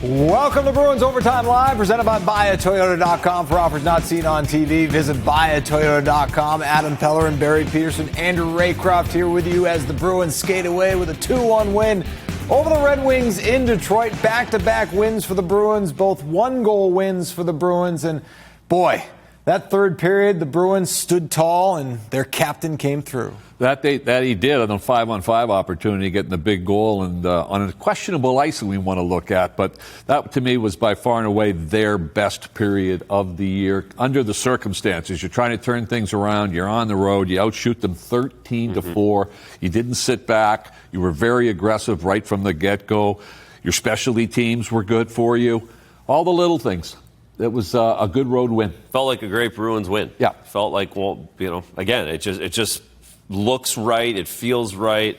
Welcome to Bruins Overtime Live, presented by BuyAToyota.com. For offers not seen on TV, visit BuyAToyota.com. Adam Peller and Barry Peterson, Andrew Raycroft here with you as the Bruins skate away with a 2-1 win over the Red Wings in Detroit. Back-to-back wins for the Bruins, both one-goal wins for the Bruins. And, boy, that third period, the Bruins stood tall and their captain came through. That he did on a 5-on-5 opportunity, getting the big goal, and on a questionable icing we want to look at. But that, to me, was by far and away their best period of the year under the circumstances. You're trying to turn things around. You're on the road. You outshoot them 13-4. You didn't sit back. You were very aggressive right from the get-go. Your specialty teams were good for you. All the little things. It was a good road win. Felt like a great Bruins win. Yeah. Felt like, well, again, it just looks right. It feels right.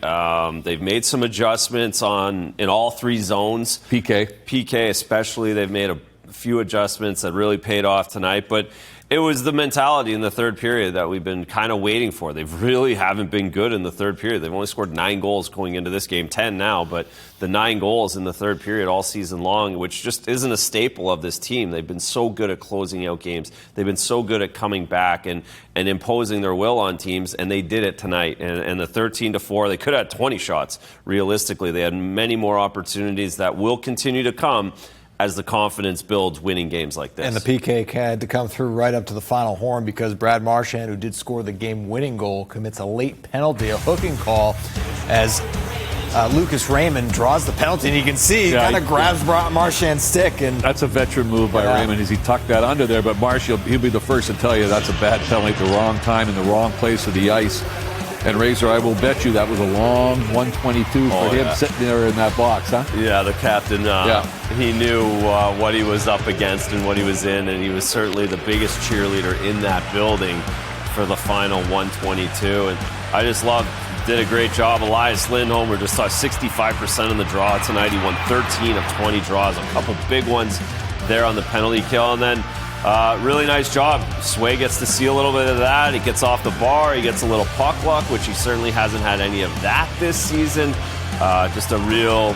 They've made some adjustments in all three zones. PK especially. They've made a few adjustments that really paid off tonight. But it was the mentality in the third period that we've been kind of waiting for. They really haven't been good in the third period. They've only scored 9 goals going into this game, 10 now, but the 9 goals in the third period all season long, which just isn't a staple of this team. They've been so good at closing out games. They've been so good at coming back and imposing their will on teams, and they did it tonight. And the 13-4, they could have had 20 shots, realistically. They had many more opportunities that will continue to come as the confidence builds winning games like this. And the PK had to come through right up to the final horn because Brad Marchand, who did score the game-winning goal, commits a late penalty, a hooking call, as Lucas Raymond draws the penalty. And you can see he kind of grabs Marchand's stick. And that's a veteran move by Raymond as he tucked that under there. But Marshall, he'll be the first to tell you that's a bad penalty at the wrong time in the wrong place of the ice. And Razor, I will bet you that was a long 122 for him sitting there in that box, huh? Yeah, the captain, he knew what he was up against and what he was in, and he was certainly the biggest cheerleader in that building for the final 122. And I just did a great job. Elias Lindholm, just saw 65% in the draw tonight. He won 13 of 20 draws, a couple big ones there on the penalty kill, and then really nice job. Sway gets to see a little bit of that. He gets off the bar. He gets a little puck luck, which he certainly hasn't had any of that this season. Just a real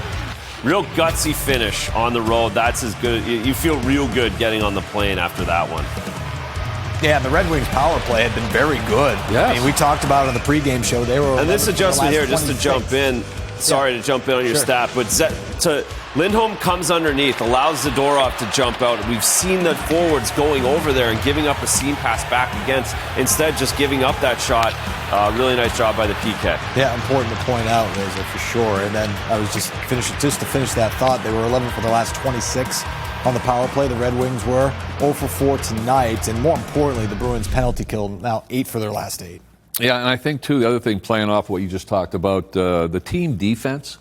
gutsy finish on the road. That's as good. You feel real good getting on the plane after that one. Yeah, the Red Wings power play had been very good. Yes. I mean, we talked about it on the pregame show. They were. And this adjustment here, just to jump in. Sorry to jump in on your stat, but Lindholm comes underneath, allows Zadorov to jump out. We've seen the forwards going over there and giving up a seam pass back against, instead just giving up that shot. Really nice job by the PK. Yeah, important to point out, Razor, for sure. And then I was just to finish that thought, they were 11 for the last 26 on the power play. The Red Wings were 0 for 4 tonight. And more importantly, the Bruins penalty kill, now 8 for their last 8. Yeah, and I think, too, the other thing, playing off what you just talked about, the team defense,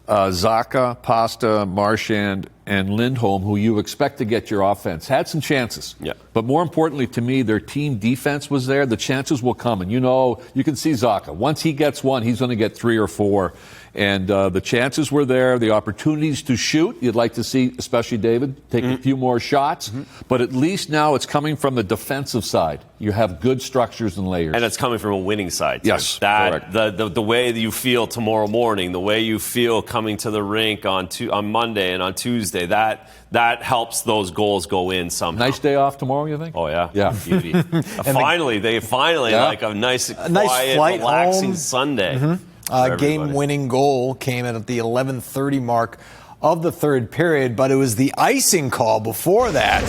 Zacha, Pasta, Marchand, and Lindholm, who you expect to get your offense, had some chances. Yeah. But more importantly to me, their team defense was there. The chances will come. And, you can see Zacha. Once he gets one, he's going to get 3 or 4. And the chances were there, the opportunities to shoot. You'd like to see, especially David, take a few more shots. Mm-hmm. But at least now it's coming from the defensive side. You have good structures and layers. And it's coming from a winning side, too. Yes, correct. The way that you feel tomorrow morning, the way you feel coming to the rink on Monday and on Tuesday, that helps those goals go in somehow. Nice day off tomorrow, you think? Oh, yeah. Yeah. Beauty. Finally, like a nice, quiet, flight relaxing home. Sunday. Mm-hmm. Game-winning goal came at the 11:30 mark of the third period, but it was the icing call before that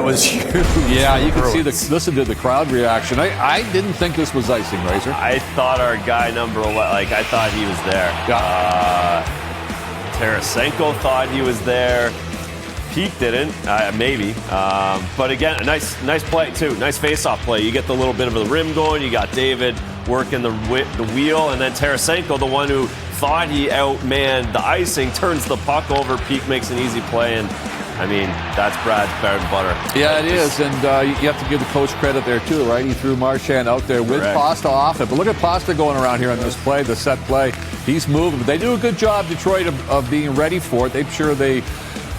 was huge. Yeah, you can listen to the crowd reaction. I didn't think this was icing, Razor. I thought our guy number 11, I thought he was there. Yeah. Tarasenko thought he was there. Peak didn't, maybe. But again, a nice play, too. Nice face-off play. You get the little bit of the rim going. You got David working the wheel. And then Tarasenko, the one who thought he outmanned the icing, turns the puck over. Peak makes an easy play. And, I mean, that's Brad's bread and butter. Yeah, it is. And you have to give the coach credit there, too, right? He threw Marchand out there with Pasta off it. But look at Pasta going around here on this play, the set play. He's moving. But they do a good job, Detroit, of being ready for it. They're sure they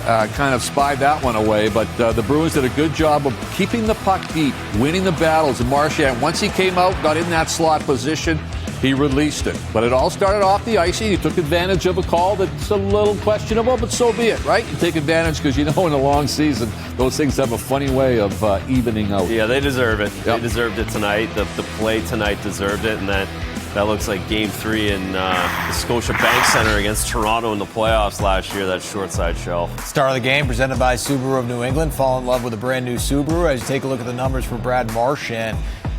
kind of spied that one away, but the Bruins did a good job of keeping the puck deep, winning the battles. And Marchand, once he came out, got in that slot position, he released it. But it all started off the icing. He took advantage of a call that's a little questionable, but so be it, right? You take advantage because in a long season, those things have a funny way of evening out. Yeah, they deserve it. Yep. They deserved it tonight. The play tonight deserved it, and that looks like Game 3 in the Scotia Bank Center against Toronto in the playoffs last year, that short side shell. Star of the game presented by Subaru of New England. Fall in love with a brand new Subaru as you take a look at the numbers for Brad Marchand.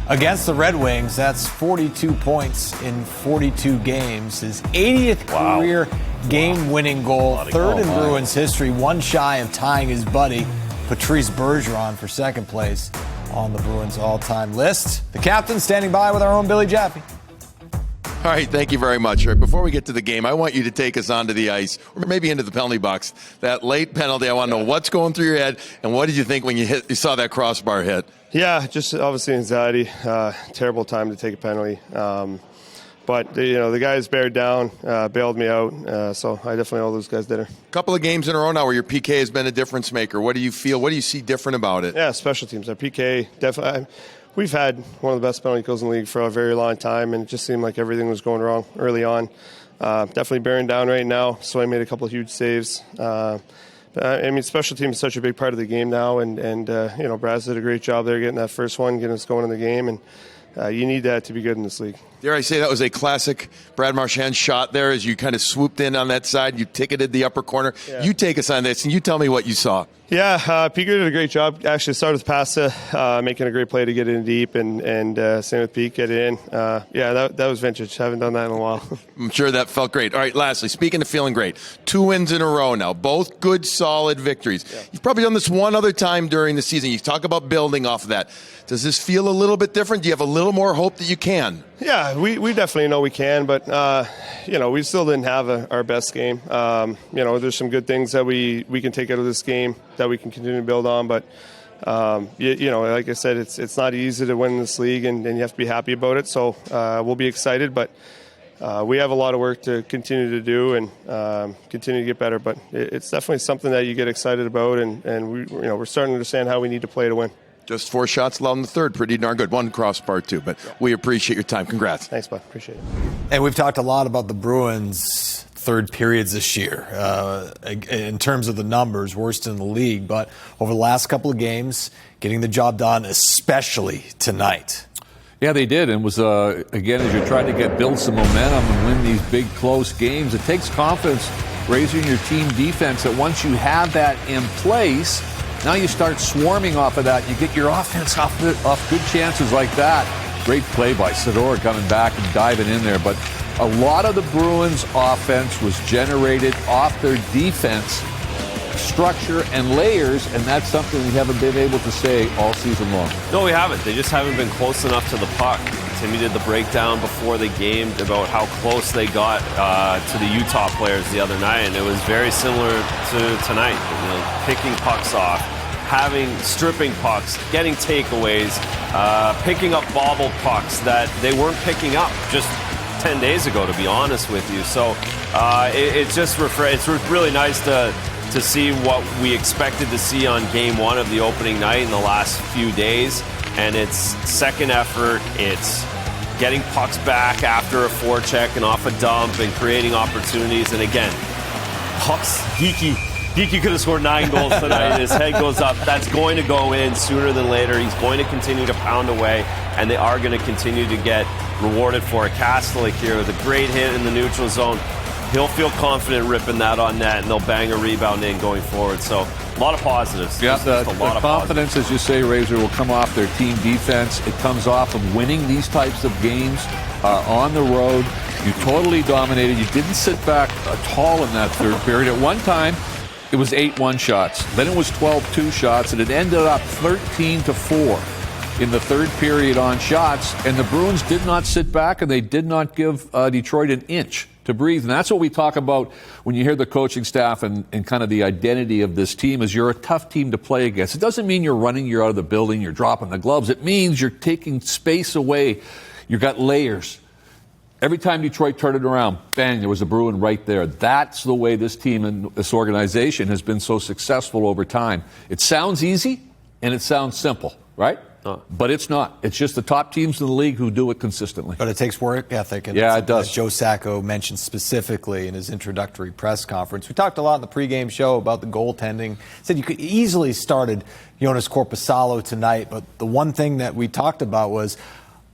Against the Red Wings, that's 42 points in 42 games. His 80th career game-winning goal, third in Bruins history, one shy of tying his buddy, Patrice Bergeron, for second place on the Bruins all-time list. The captain standing by with our own Billy Jaffe. All right, thank you very much. All right, before we get to the game, I want you to take us onto the ice, or maybe into the penalty box. That late penalty, I want to know what's going through your head, and what did you think when you saw that crossbar hit? Yeah, just obviously anxiety. Terrible time to take a penalty. But the guys bared down, bailed me out. So I definitely owe those guys dinner. A couple of games in a row now where your PK has been a difference maker. What do you feel? What do you see different about it? Yeah, special teams. Our PK definitely. We've had one of the best penalty kills in the league for a very long time, and it just seemed like everything was going wrong early on. Definitely bearing down right now. Swayman made a couple of huge saves. Special teams is such a big part of the game now, and Brazeau did a great job there getting that first one, getting us going in the game, and you need that to be good in this league. Dare I say that was a classic Brad Marchand shot there as you kind of swooped in on that side. You ticketed the upper corner. Yeah. You take us on this, and you tell me what you saw. Yeah, Peeker did a great job. Actually, started with Pasta, making a great play to get in deep, and same with Peek, get in. That was vintage. Haven't done that in a while. I'm sure that felt great. All right, lastly, speaking of feeling great, 2 wins in a row now, both good, solid victories. Yeah. You've probably done this one other time during the season. You talk about building off of that. Does this feel a little bit different? Do you have a little more hope that you can? Yeah, we definitely know we can, but we still didn't have our best game. There's some good things that we can take out of this game that we can continue to build on, but like I said, it's not easy to win this league, and you have to be happy about it. So we'll be excited, but we have a lot of work to continue to do and continue to get better. But it's definitely something that you get excited about, and we're starting to understand how we need to play to win. Just 4 shots allowed in the third. Pretty darn good. One crossbar, too. But we appreciate your time. Congrats. Thanks, bud. Appreciate it. And we've talked a lot about the Bruins' third periods this year. In terms of the numbers, worst in the league. But over the last couple of games, getting the job done, especially tonight. Yeah, they did. And was, again, as you're trying to build some momentum and win these big, close games, it takes confidence raising your team defense that once you have that in place, now you start swarming off of that. You get your offense off good chances like that. Great play by Sador coming back and diving in there. But a lot of the Bruins' offense was generated off their defense structure and layers, and that's something we haven't been able to say all season long. No, we haven't. They just haven't been close enough to the puck. Timmy did the breakdown before the game about how close they got to the Utah players the other night, and it was very similar to tonight. Picking pucks off, stripping pucks, getting takeaways, picking up bobble pucks that they weren't picking up just 10 days ago, to be honest with you. So it's really nice to see what we expected to see on game 1 of the opening night in the last few days. And it's second effort, it's getting pucks back after a forecheck and off a dump and creating opportunities. And again, pucks, Geeky could have scored 9 goals tonight. His head goes up. That's going to go in sooner than later. He's going to continue to pound away, and they are going to continue to get rewarded for it. Kastelik here with a great hit in the neutral zone. He'll feel confident ripping that on net, and they'll bang a rebound in going forward. So a lot of positives. Yeah, the confidence, as you say, Razor, will come off their team defense. It comes off of winning these types of games on the road. You totally dominated. You didn't sit back at all in that third period. At one time, it was 8-1 shots. Then it was 12-2 shots, and it ended up 13-4 in the third period on shots. And the Bruins did not sit back, and they did not give Detroit an inch to breathe. And that's what we talk about when you hear the coaching staff and kind of the identity of this team is you're a tough team to play against. It doesn't mean you're out of the building, you're dropping the gloves. It means you're taking space away. You've got layers. Every time Detroit turned it around, bang, there was a Bruin right there. That's the way this team and this organization has been so successful over time. It sounds easy and it sounds simple, right? But it's not. It's just the top teams in the league who do it consistently. But it takes work ethic. And yeah, it does. Joe Sacco mentioned specifically in his introductory press conference. We talked a lot in the pregame show about the goaltending. Said you could easily started Jonas Korpisalo tonight, but the one thing that we talked about was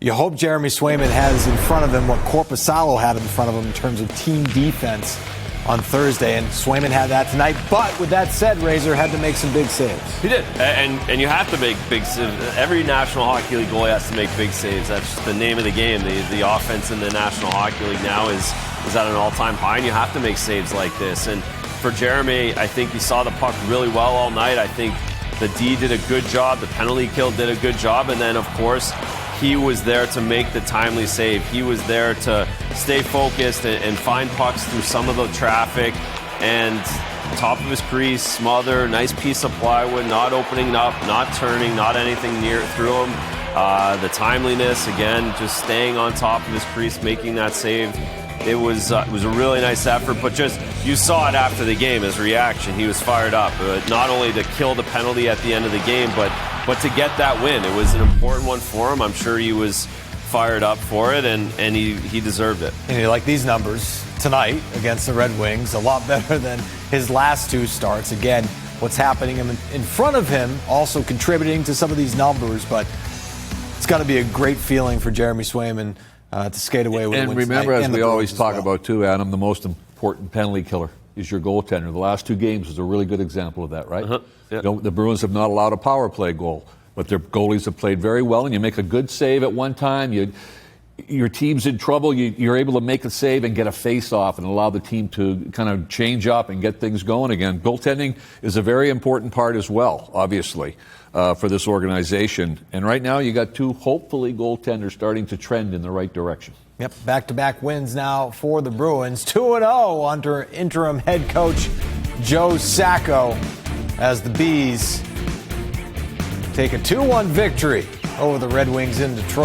you hope Jeremy Swayman has in front of him what Korpisalo had in front of him in terms of team defense on Thursday, and Swayman had that tonight. But with that said, Razor had to make some big saves. He did, and you have to make big saves. Every National Hockey League goalie has to make big saves. That's just the name of the game. The offense in the National Hockey League now is at an all-time high, and you have to make saves like this. And for Jeremy, I think he saw the puck really well all night. I think the D did a good job. The penalty kill did a good job. And then, of course, he was there to make the timely save. He was there to stay focused and find pucks through some of the traffic. And top of his crease, smother, nice piece of plywood, not opening up, not turning, not anything near through him. The timeliness, again, just staying on top of his crease, making that save. It was a really nice effort, but just you saw it after the game, his reaction. He was fired up, not only to kill the penalty at the end of the game, but to get that win. It was an important one for him. I'm sure he was fired up for it, and he deserved it. And you like these numbers tonight against the Red Wings, a lot better than his last two starts. Again, what's happening in front of him also contributing to some of these numbers, but it's got to be a great feeling for Jeremy Swayman to skate away with. And remember, as we always talk about too, Adam, the most important penalty killer is your goaltender. The last two games is a really good example of that, right? Uh-huh. Yeah. The Bruins have not allowed a power play goal, but their goalies have played very well, and you make a good save at one time. Your team's in trouble, you're able to make a save and get a face-off and allow the team to kind of change up and get things going again. Goaltending is a very important part as well, obviously, for this organization. And right now you got two, hopefully, goaltenders starting to trend in the right direction. Yep, back-to-back wins now for the Bruins. 2-0 under interim head coach Joe Sacco as the Bees take a 2-1 victory over the Red Wings in Detroit.